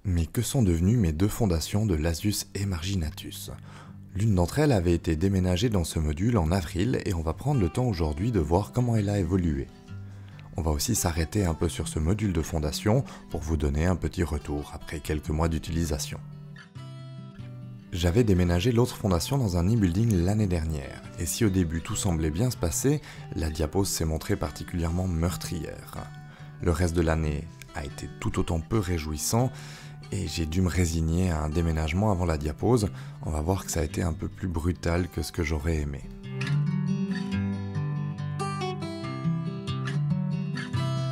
Mais que sont devenues mes deux fondations de Lasius et Marginatus? L'une d'entre elles avait été déménagée dans ce module en avril et on va prendre le temps aujourd'hui de voir comment elle a évolué. On va aussi s'arrêter un peu sur ce module de fondation pour vous donner un petit retour après quelques mois d'utilisation. J'avais déménagé l'autre fondation dans un e-building l'année dernière, et si au début tout semblait bien se passer, la diapose s'est montrée particulièrement meurtrière. Le reste de l'année a été tout autant peu réjouissant, et j'ai dû me résigner à un déménagement avant la diapose. On va voir que ça a été un peu plus brutal que ce que j'aurais aimé.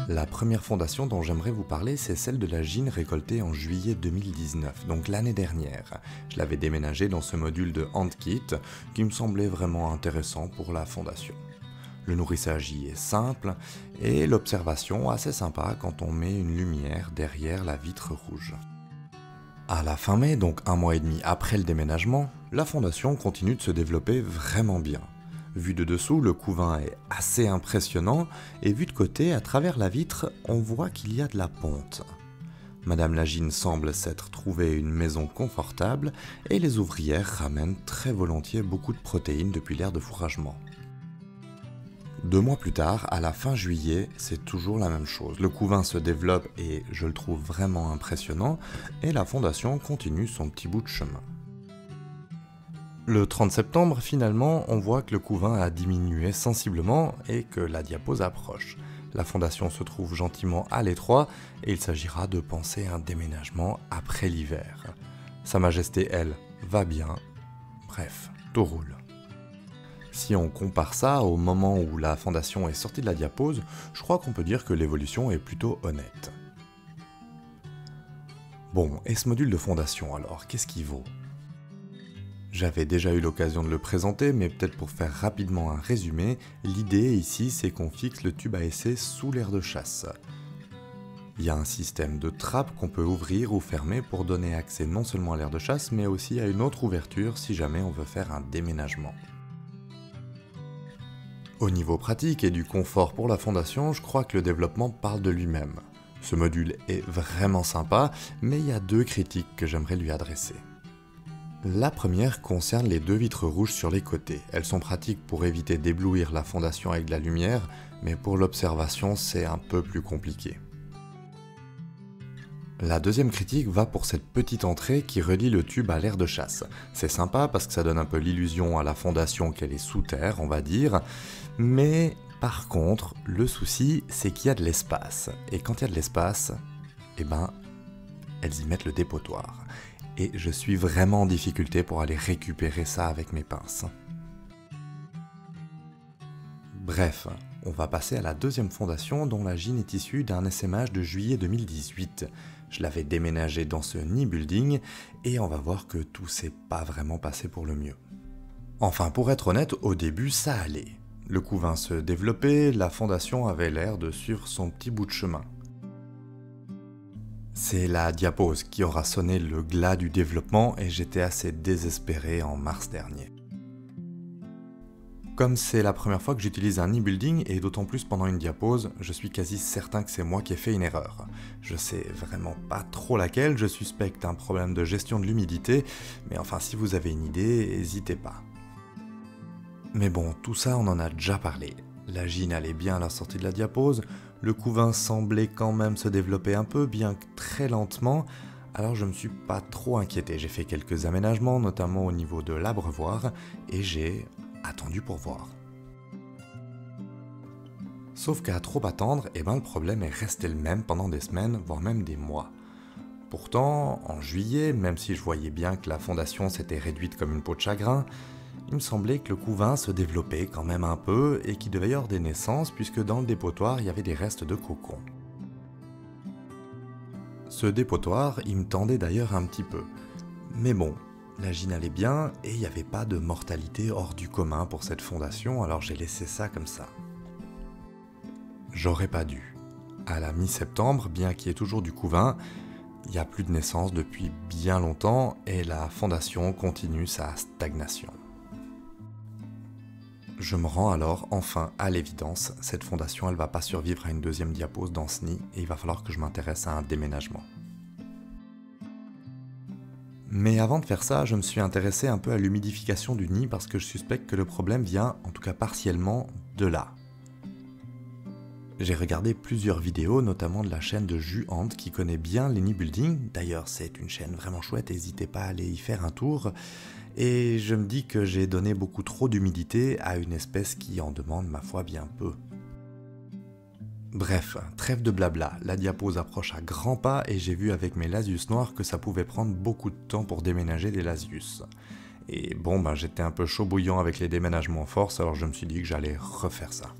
La première fondation dont j'aimerais vous parler, c'est celle de la Gine récoltée en juillet 2019, donc l'année dernière. Je l'avais déménagée dans ce module de HandKit qui me semblait vraiment intéressant pour la fondation. Le nourrissage y est simple et l'observation assez sympa quand on met une lumière derrière la vitre rouge. À la fin mai, donc un mois et demi après le déménagement, la fondation continue de se développer vraiment bien. Vu de dessous, le couvain est assez impressionnant, et vu de côté, à travers la vitre, on voit qu'il y a de la ponte. Madame Lagine semble s'être trouvé une maison confortable, et les ouvrières ramènent très volontiers beaucoup de protéines depuis l'ère de fourragement. 2 mois plus tard, à la fin juillet, c'est toujours la même chose. Le couvain se développe et je le trouve vraiment impressionnant, et la fondation continue son petit bout de chemin. Le 30 septembre, finalement, on voit que le couvain a diminué sensiblement et que la diapose approche. La fondation se trouve gentiment à l'étroit et il s'agira de penser à un déménagement après l'hiver. Sa Majesté, elle, va bien. Bref, tout roule. Si on compare ça au moment où la fondation est sortie de la diapose, je crois qu'on peut dire que l'évolution est plutôt honnête. Bon, et ce module de fondation alors, qu'est-ce qu'il vaut ? J'avais déjà eu l'occasion de le présenter, mais peut-être pour faire rapidement un résumé, l'idée ici c'est qu'on fixe le tube à essai sous l'aire de chasse. Il y a un système de trappe qu'on peut ouvrir ou fermer pour donner accès non seulement à l'aire de chasse, mais aussi à une autre ouverture si jamais on veut faire un déménagement. Au niveau pratique et du confort pour la fondation, je crois que le développement parle de lui-même. Ce module est vraiment sympa, mais il y a 2 critiques que j'aimerais lui adresser. La première concerne les 2 vitres rouges sur les côtés. Elles sont pratiques pour éviter d'éblouir la fondation avec de la lumière, mais pour l'observation c'est un peu plus compliqué. La deuxième critique va pour cette petite entrée qui relie le tube à l'aire de chasse. C'est sympa parce que ça donne un peu l'illusion à la fondation qu'elle est sous terre, on va dire, mais par contre, le souci c'est qu'il y a de l'espace. Et quand il y a de l'espace, elles y mettent le dépotoir. Et je suis vraiment en difficulté pour aller récupérer ça avec mes pinces. Bref, on va passer à la deuxième fondation dont la Gine est issue d'un essaimage de juillet 2018. Je l'avais déménagé dans ce e-building et on va voir que tout s'est pas vraiment passé pour le mieux. Enfin, pour être honnête, au début ça allait. Le couvain se développait, la fondation avait l'air de suivre son petit bout de chemin. C'est la diapose qui aura sonné le glas du développement et j'étais assez désespéré en mars dernier. Comme c'est la première fois que j'utilise un e-building et d'autant plus pendant une diapose, je suis quasi certain que c'est moi qui ai fait une erreur. Je sais vraiment pas trop laquelle, je suspecte un problème de gestion de l'humidité, mais enfin si vous avez une idée, n'hésitez pas. Mais bon, tout ça on en a déjà parlé. La Gine allait bien à la sortie de la diapose, le couvain semblait quand même se développer un peu, bien que très lentement, alors je me suis pas trop inquiété. J'ai fait quelques aménagements, notamment au niveau de l'abreuvoir, et j'ai attendu pour voir. Sauf qu'à trop attendre, le problème est resté le même pendant des semaines, voire même des mois. Pourtant, en juillet, même si je voyais bien que la fondation s'était réduite comme une peau de chagrin, il me semblait que le couvain se développait quand même un peu et qu'il devait y avoir des naissances puisque dans le dépotoir il y avait des restes de cocon. Ce dépotoir, il me tendait d'ailleurs un petit peu. Mais bon, la Gine allait bien et il n'y avait pas de mortalité hors du commun pour cette fondation, alors j'ai laissé ça comme ça. J'aurais pas dû. À la mi-septembre, bien qu'il y ait toujours du couvain, il n'y a plus de naissance depuis bien longtemps et la fondation continue sa stagnation. Je me rends alors enfin à l'évidence, cette fondation elle va pas survivre à une deuxième diapose dans ce nid et il va falloir que je m'intéresse à un déménagement. Mais avant de faire ça, je me suis intéressé un peu à l'humidification du nid parce que je suspecte que le problème vient, en tout cas partiellement, de là. J'ai regardé plusieurs vidéos, notamment de la chaîne de Juhand qui connaît bien les nids building. D'ailleurs, c'est une chaîne vraiment chouette, n'hésitez pas à aller y faire un tour. Et je me dis que j'ai donné beaucoup trop d'humidité à une espèce qui en demande, ma foi, bien peu. Bref, trêve de blabla, la diapose approche à grands pas et j'ai vu avec mes lasius noirs que ça pouvait prendre beaucoup de temps pour déménager les lasius. Et bon, j'étais un peu chaud bouillant avec les déménagements en force, alors je me suis dit que j'allais refaire ça.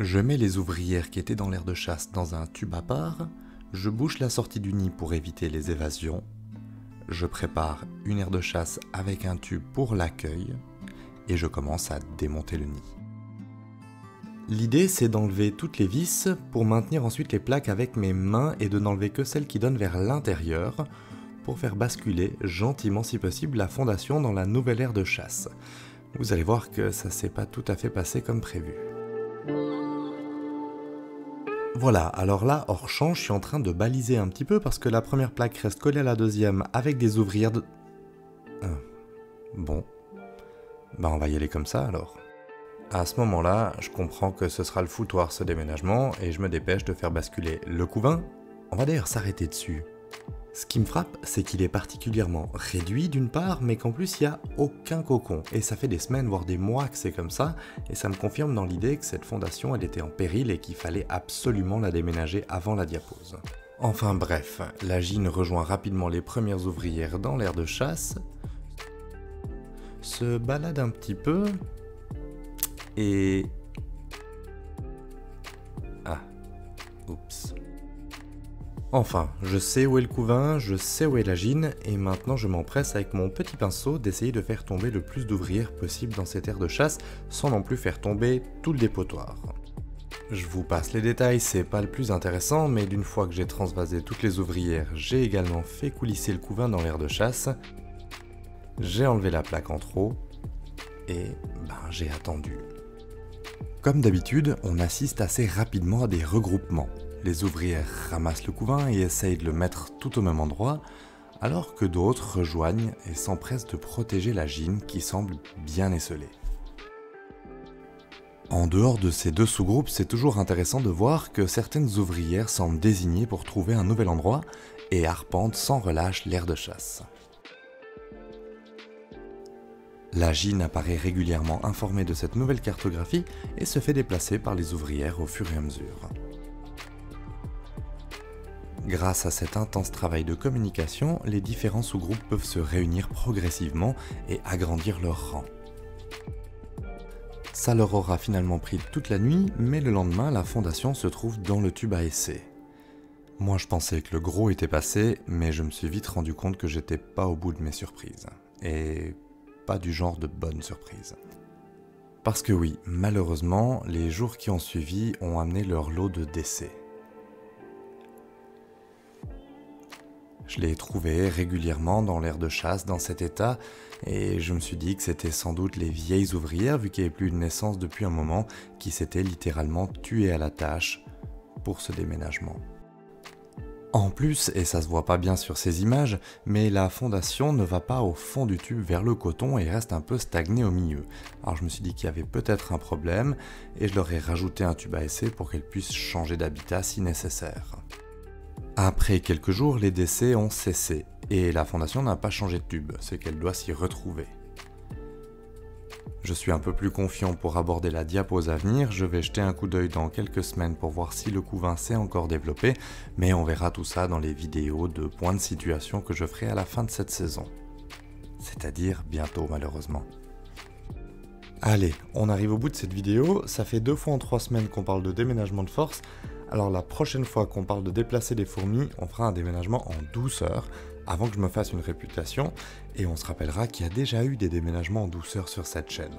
Je mets les ouvrières qui étaient dans l'aire de chasse dans un tube à part, je bouche la sortie du nid pour éviter les évasions, je prépare une aire de chasse avec un tube pour l'accueil, et je commence à démonter le nid. L'idée c'est d'enlever toutes les vis pour maintenir ensuite les plaques avec mes mains et de n'enlever que celles qui donnent vers l'intérieur pour faire basculer gentiment si possible la fondation dans la nouvelle aire de chasse. Vous allez voir que ça s'est pas tout à fait passé comme prévu. Voilà, alors là, hors champ, je suis en train de baliser un petit peu parce que la première plaque reste collée à la deuxième avec des ouvrières de... Bon. On va y aller comme ça alors. À ce moment-là, je comprends que ce sera le foutoir ce déménagement et je me dépêche de faire basculer le couvain. On va d'ailleurs s'arrêter dessus. Ce qui me frappe, c'est qu'il est particulièrement réduit d'une part, mais qu'en plus il n'y a aucun cocon. Et ça fait des semaines, voire des mois que c'est comme ça, et ça me confirme dans l'idée que cette fondation elle était en péril et qu'il fallait absolument la déménager avant la diapose. Enfin bref, la gine rejoint rapidement les premières ouvrières dans l'aire de chasse, se balade un petit peu, et... Ah, oups. Enfin, je sais où est le couvain, je sais où est la gine, et maintenant je m'empresse avec mon petit pinceau d'essayer de faire tomber le plus d'ouvrières possible dans cette aire de chasse, sans non plus faire tomber tout le dépotoir. Je vous passe les détails, c'est pas le plus intéressant, mais d'une fois que j'ai transvasé toutes les ouvrières, j'ai également fait coulisser le couvain dans l'aire de chasse, j'ai enlevé la plaque en trop, et j'ai attendu. Comme d'habitude, on assiste assez rapidement à des regroupements. Les ouvrières ramassent le couvain et essayent de le mettre tout au même endroit, alors que d'autres rejoignent et s'empressent de protéger la gine qui semble bien esselée. En dehors de ces deux sous-groupes, c'est toujours intéressant de voir que certaines ouvrières semblent désignées pour trouver un nouvel endroit et arpentent sans relâche l'aire de chasse. La gine apparaît régulièrement informée de cette nouvelle cartographie et se fait déplacer par les ouvrières au fur et à mesure. Grâce à cet intense travail de communication, les différents sous-groupes peuvent se réunir progressivement et agrandir leur rang. Ça leur aura finalement pris toute la nuit, mais le lendemain, la fondation se trouve dans le tube à essai. Moi je pensais que le gros était passé, mais je me suis vite rendu compte que j'étais pas au bout de mes surprises. Et pas du genre de bonnes surprises. Parce que oui, malheureusement, les jours qui ont suivi ont amené leur lot de décès. Je les trouvais régulièrement dans l'aire de chasse dans cet état et je me suis dit que c'était sans doute les vieilles ouvrières, vu qu'il n'y avait plus de naissance depuis un moment, qui s'étaient littéralement tuées à la tâche pour ce déménagement. En plus, et ça se voit pas bien sur ces images, mais la fondation ne va pas au fond du tube vers le coton et reste un peu stagnée au milieu. Alors je me suis dit qu'il y avait peut-être un problème et je leur ai rajouté un tube à essai pour qu'elles puissent changer d'habitat si nécessaire. Après quelques jours, les décès ont cessé, et la fondation n'a pas changé de tube, c'est qu'elle doit s'y retrouver. Je suis un peu plus confiant pour aborder la diapose à venir, je vais jeter un coup d'œil dans quelques semaines pour voir si le couvain s'est encore développé, mais on verra tout ça dans les vidéos de points de situation que je ferai à la fin de cette saison. C'est-à-dire bientôt malheureusement. Allez, on arrive au bout de cette vidéo, ça fait 2 fois en 3 semaines qu'on parle de déménagement de force. Alors la prochaine fois qu'on parle de déplacer des fourmis, on fera un déménagement en douceur, avant que je me fasse une réputation, et on se rappellera qu'il y a déjà eu des déménagements en douceur sur cette chaîne.